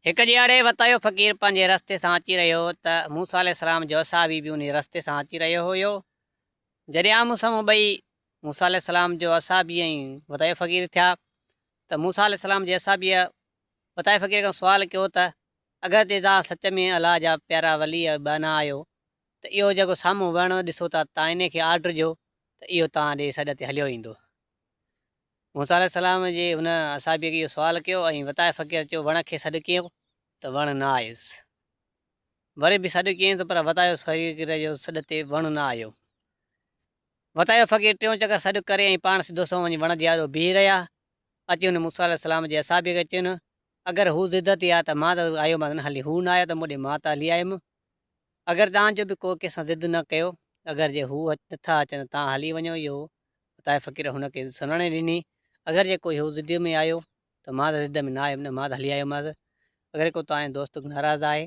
एक ॾियारे वतायो फ़क़ीर पंहिंजे रस्ते सां अची रहियो त मूसा अलैहिस्सलाम जो असाबी बि उन रस्ते सां अची रहियो हुयो। जॾहिं आम्हूं साम्हूं ॿई मूसा अलैहिस्सलाम जो असाबी ऐं वतायो फ़क़ीर थिया त मूसा अलैहिस्सलाम जे असाबीअ वतायो फ़क़ीर खां सुवालु कयो त अगरि जे तव्हां सच में अलाह जा प्यारा वली बाना आहियो त इहो जेको साम्हूं वणु ॾिसो था तव्हां इन खे आर्डर ॾियो त इहो तव्हां ॾे सॾ ते हलियो ईंदो। मूसा अलैहिस्सलाम जे हुन असाबीअ खे इहो सुवालु कयो ऐं वतायो फ़क़ीर चयो वण खे सॾु कयो त वणु न आयुसि। वरी बि सॾु कयईं त पर वतायो फ़क़ीर जो सॾ ते वणु न आयो। वतायो फ़क़ीर टियों चकर सॾु करे ऐं पाण सिधो सो वञी वण जे आॾो बीह रहिया। अची हुन मूसा अलैहिस्सलाम जे असाबीअ खे चयुनि अगरि हू ज़िदती आहे त मां त आयोमांसि न हली, हू न आयो त मूं ॾे मां त हली आयुमि। अगरि तव्हांजो बि को कंहिंसां ज़िद न कयो, अगरि जे हू नथा अचनि तव्हां हली वञो। इहो वतायो फ़क़ीर हुनखे सुञाणे ॾिनी। अगरि जे कोई हू ज़िद में आयो त मां त ज़िद में न आयुमि, न मां त हली आयोमांसि। अगरि को तव्हांजो दोस्त नाराज़ आहे,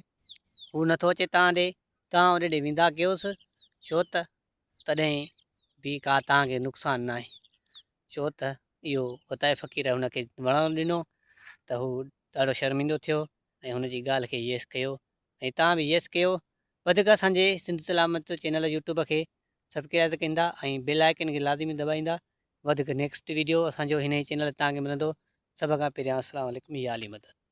हू नथो अचे तव्हां ॾे, तव्हां होॾे ॾे वेंदा कयोसि, छो त तॾहिं बि का तव्हांखे नुक़सानु न आहे। छो त इहो वतायो फ़क़ीर हुनखे वणो ॾिनो त हू ॾाढो शर्मिंदो थियो ऐं हुनजी ॻाल्हि खे येस कयो ऐं तव्हां बि येस कयो। वधीक असांजे सिंध सलामत चैनल यूट्यूब खे सब्सक्राइब कंदा ऐं बेल आइकन खे लाज़मी दॿाईंदा। वधीक नेक्स्ट वीडियो असांजो हिन ई चैनल तव्हांखे मिलंदो। सभ खां पहिरियां अस्सलाम वालेकुम, या अली मदद।